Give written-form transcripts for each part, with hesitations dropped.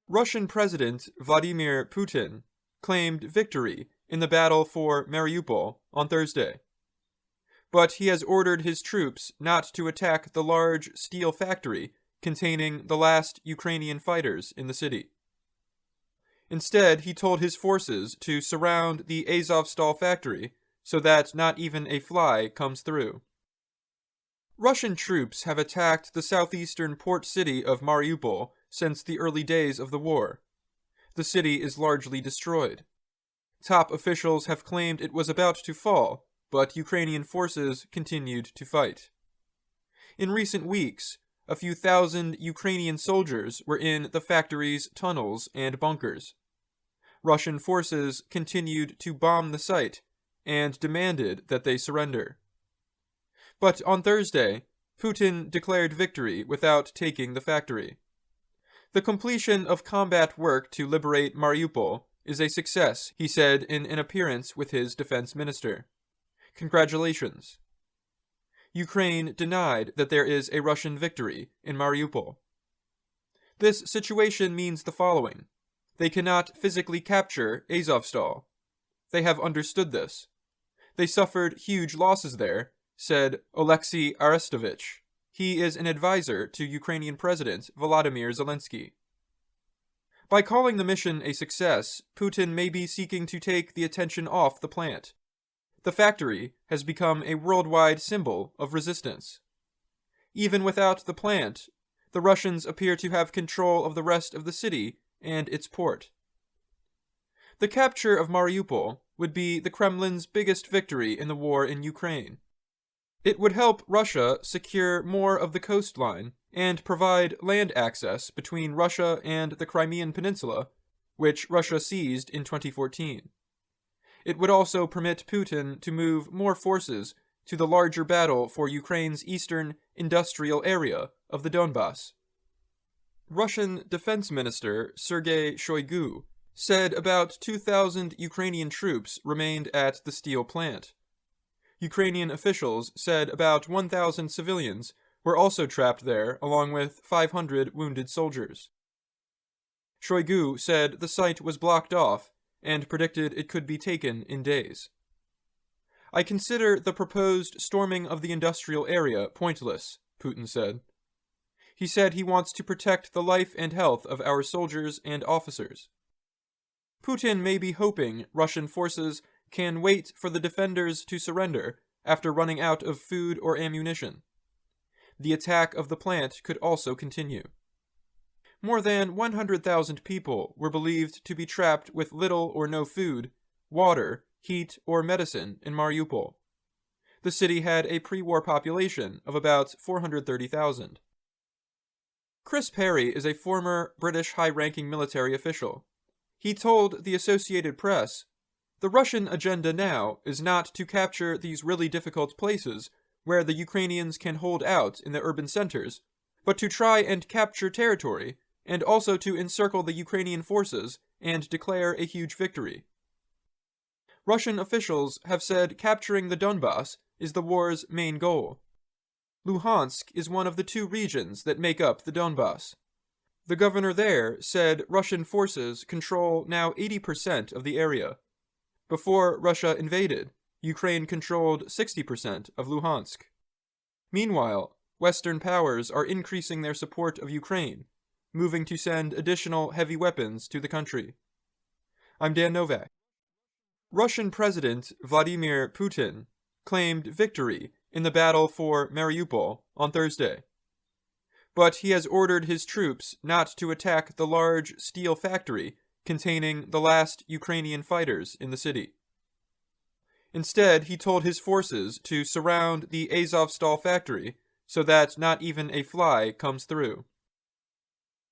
Russian President Vladimir Putin claimed victory in the battle for Mariupol on Thursday. But he has ordered his troops not to attack the large steel factory containing the last Ukrainian fighters in the city. Instead, he told his forces to surround the Azovstal factory so that not even a fly comes through. Russian troops have attacked the southeastern port city of Mariupol since the early days of the war. The city is largely destroyed. Top officials have claimed it was about to fall, but Ukrainian forces continued to fight. In recent weeks, a few thousand Ukrainian soldiers were in the factory's tunnels and bunkers. Russian forces continued to bomb the site and demanded that they surrender. But on Thursday, Putin declared victory without taking the factory. The completion of combat work to liberate Mariupol is a success, he said in an appearance with his defense minister. Congratulations. Ukraine denied that there is a Russian victory in Mariupol. This situation means the following. They cannot physically capture Azovstal. They have understood this. They suffered huge losses there, said Oleksiy Arestovich. He is an advisor to Ukrainian President Volodymyr Zelensky. By calling the mission a success, Putin may be seeking to take the attention off the plant. The factory has become a worldwide symbol of resistance. Even without the plant, the Russians appear to have control of the rest of the city and its port. The capture of Mariupol would be the Kremlin's biggest victory in the war in Ukraine. It would help Russia secure more of the coastline and provide land access between Russia and the Crimean Peninsula, which Russia seized in 2014. It would also permit Putin to move more forces to the larger battle for Ukraine's eastern industrial area of the Donbas. Russian Defense Minister Sergei Shoigu said about 2,000 Ukrainian troops remained at the steel plant. Ukrainian officials said about 1,000 civilians were also trapped there, along with 500 wounded soldiers. Shoigu said the site was blocked off and predicted it could be taken in days. I consider the proposed storming of the industrial area pointless, Putin said. He said he wants to protect the life and health of our soldiers and officers. Putin may be hoping Russian forces can wait for the defenders to surrender after running out of food or ammunition. The attack of the plant could also continue. More than 100,000 people were believed to be trapped with little or no food, water, heat, or medicine in Mariupol. The city had a pre-war population of about 430,000. Chris Perry is a former British high-ranking military official. He told the Associated Press, "The Russian agenda now is not to capture these really difficult places where the Ukrainians can hold out in the urban centers, but to try and capture territory and also to encircle the Ukrainian forces and declare a huge victory." Russian officials have said capturing the Donbas is the war's main goal. Luhansk is one of the two regions that make up the Donbas. The governor there said Russian forces control now 80% of the area. Before Russia invaded, Ukraine controlled 60% of Luhansk. Meanwhile, Western powers are increasing their support of Ukraine, moving to send additional heavy weapons to the country. I'm Dan Novak. Russian President Vladimir Putin claimed victory in the battle for Mariupol on Thursday. But he has ordered his troops not to attack the large steel factory containing the last Ukrainian fighters in the city. Instead, he told his forces to surround the Azovstal factory so that not even a fly comes through.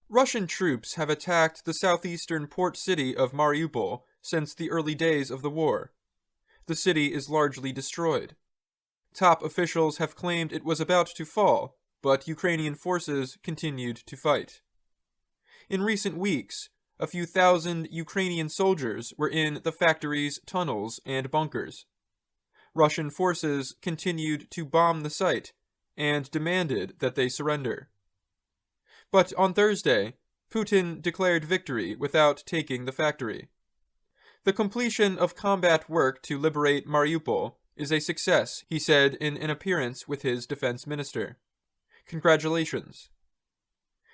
Russian troops have attacked the southeastern port city of Mariupol since the early days of the war. The city is largely destroyed. Top officials have claimed it was about to fall, but Ukrainian forces continued to fight. In recent weeks, a few thousand Ukrainian soldiers were in the factory's tunnels and bunkers. Russian forces continued to bomb the site and demanded that they surrender. But on Thursday, Putin declared victory without taking the factory. The completion of combat work to liberate Mariupol is a success, he said in an appearance with his defense minister. Congratulations.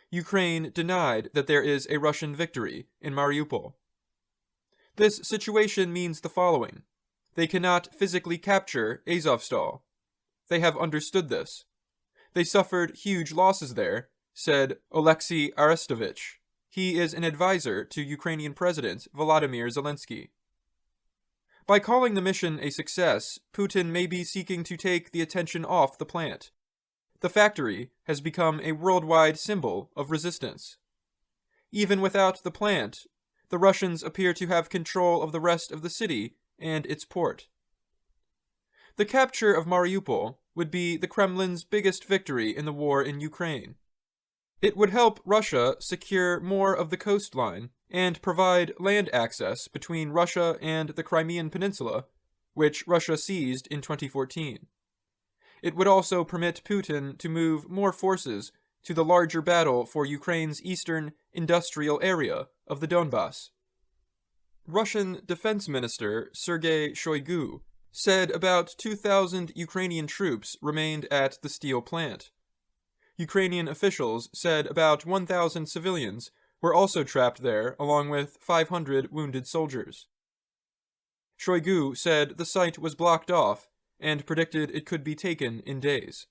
Ukraine denied that there is a Russian victory in Mariupol. This situation means the following. They cannot physically capture Azovstal. They have understood this. They suffered huge losses there, said Oleksiy Arestovich. He is an advisor to Ukrainian President Vladimir Zelensky. By calling the mission a success, Putin may be seeking to take the attention off the plant. The factory has become a worldwide symbol of resistance. Even without the plant, the Russians appear to have control of the rest of the city and its port. The capture of Mariupol would be the Kremlin's biggest victory in the war in Ukraine. It would help Russia secure more of the coastline and provide land access between Russia and the Crimean Peninsula, which Russia seized in 2014. It would also permit Putin to move more forces to the larger battle for Ukraine's eastern industrial area of the Donbas. Russian Defense Minister Sergei Shoigu said about 2,000 Ukrainian troops remained at the steel plant. Ukrainian officials said about 1,000 civilians were also trapped there, along with 500 wounded soldiers. Shoigu said the site was blocked off and predicted it could be taken in days.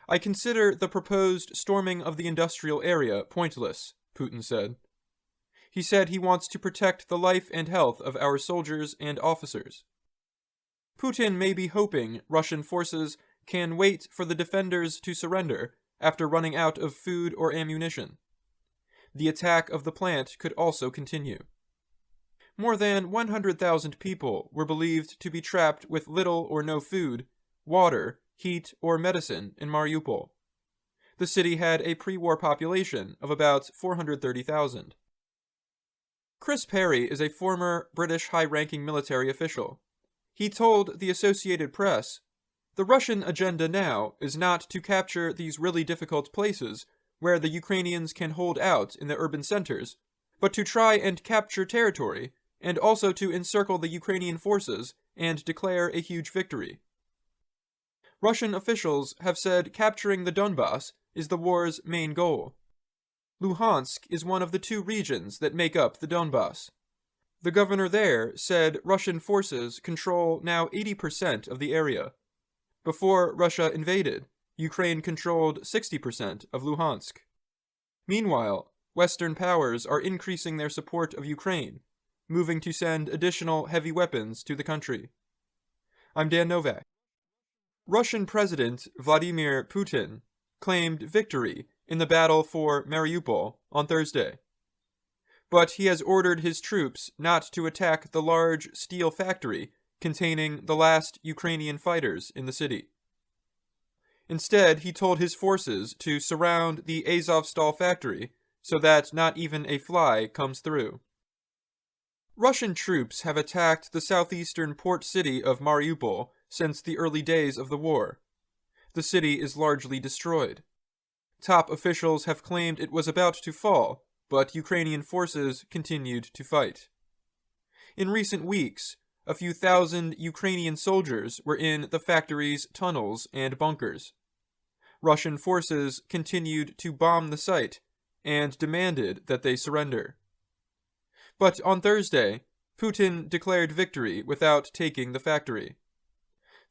I consider the proposed storming of the industrial area pointless, Putin said. He said he wants to protect the life and health of our soldiers and officers. Putin may be hoping Russian forces can wait for the defenders to surrender after running out of food or ammunition. The attack of the plant could also continue. More than 100,000 people were believed to be trapped with little or no food, water, heat, or medicine in Mariupol. The city had a pre-war population of about 430,000. Chris Perry is a former British high-ranking military official. He told the Associated Press, "The Russian agenda now is not to capture these really difficult places where the Ukrainians can hold out in the urban centers, but to try and capture territory and also to encircle the Ukrainian forces and declare a huge victory." Russian officials have said capturing the Donbas is the war's main goal. Luhansk is one of the two regions that make up the Donbas. The governor there said Russian forces control now 80% of the area. Before Russia invaded, Ukraine controlled 60% of Luhansk. Meanwhile, Western powers are increasing their support of Ukraine, moving to send additional heavy weapons to the country. I'm Dan Novak. Russian President Vladimir Putin claimed victory in the battle for Mariupol on Thursday. But he has ordered his troops not to attack the large steel factory containing the last Ukrainian fighters in the city. Instead, he told his forces to surround the Azovstal factory so that not even a fly comes through. Russian troops have attacked the southeastern port city of Mariupol since the early days of the war. The city is largely destroyed. Top officials have claimed it was about to fall, but Ukrainian forces continued to fight. In recent weeks, a few thousand Ukrainian soldiers were in the factory's tunnels and bunkers. Russian forces continued to bomb the site and demanded that they surrender. But on Thursday, Putin declared victory without taking the factory.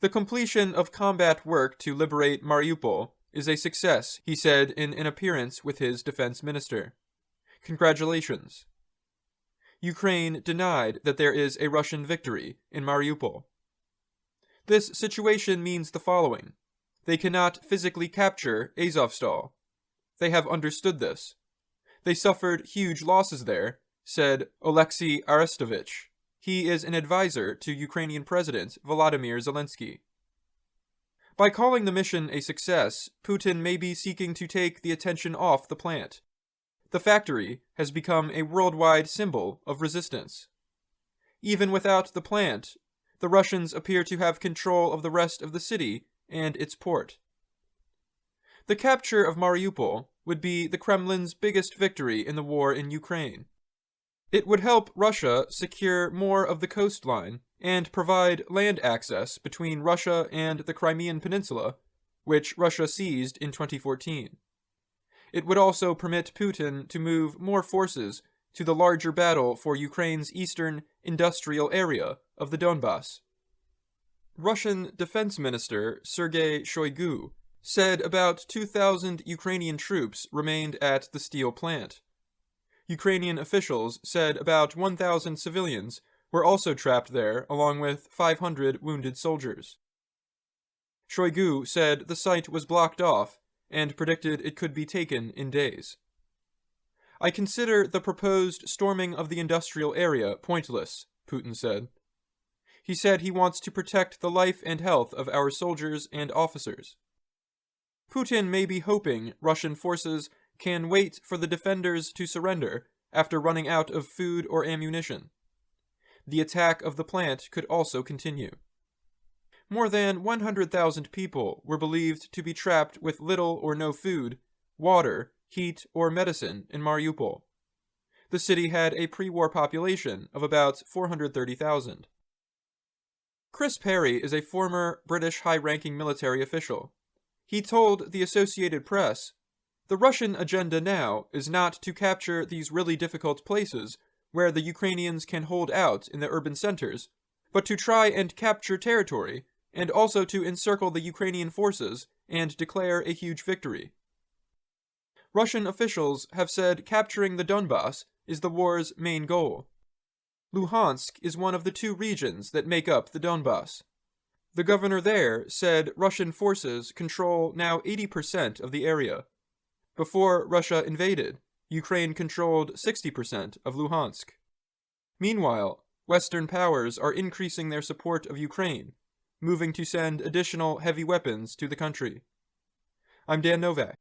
The completion of combat work to liberate Mariupol is a success, he said in an appearance with his defense minister. Congratulations. Ukraine denied that there is a Russian victory in Mariupol. This situation means the following. They cannot physically capture Azovstal. They have understood this. They suffered huge losses there, said Oleksiy Arestovich. He is an advisor to Ukrainian President Vladimir Zelensky. By calling the mission a success, Putin may be seeking to take the attention off the plant. The factory has become a worldwide symbol of resistance. Even without the plant, the Russians appear to have control of the rest of the city and its port. The capture of Mariupol would be the Kremlin's biggest victory in the war in Ukraine. It would help Russia secure more of the coastline and provide land access between Russia and the Crimean Peninsula, which Russia seized in 2014. It would also permit Putin to move more forces to the larger battle for Ukraine's eastern industrial area of the Donbas. Russian Defense Minister Sergei Shoigu said about 2,000 Ukrainian troops remained at the steel plant. Ukrainian officials said about 1,000 civilians were also trapped there, along with 500 wounded soldiers. Shoigu said the site was blocked off and predicted it could be taken in days. "I consider the proposed storming of the industrial area pointless," Putin said. He said he wants to protect the life and health of our soldiers and officers. Putin may be hoping Russian forces can wait for the defenders to surrender after running out of food or ammunition. The attack of the plant could also continue. More than 100,000 people were believed to be trapped with little or no food, water, heat, or medicine in Mariupol. The city had a pre-war population of about 430,000. Chris Perry is a former British high-ranking military official. He told the Associated Press, "The Russian agenda now is not to capture these really difficult places where the Ukrainians can hold out in the urban centers, but to try and capture territory, and also to encircle the Ukrainian forces and declare a huge victory." Russian officials have said capturing the Donbas is the war's main goal. Luhansk is one of the two regions that make up the Donbas. The governor there said Russian forces control now 80% of the area. Before Russia invaded, Ukraine controlled 60% of Luhansk. Meanwhile, Western powers are increasing their support of Ukraine, moving to send additional heavy weapons to the country. I'm Dan Novak.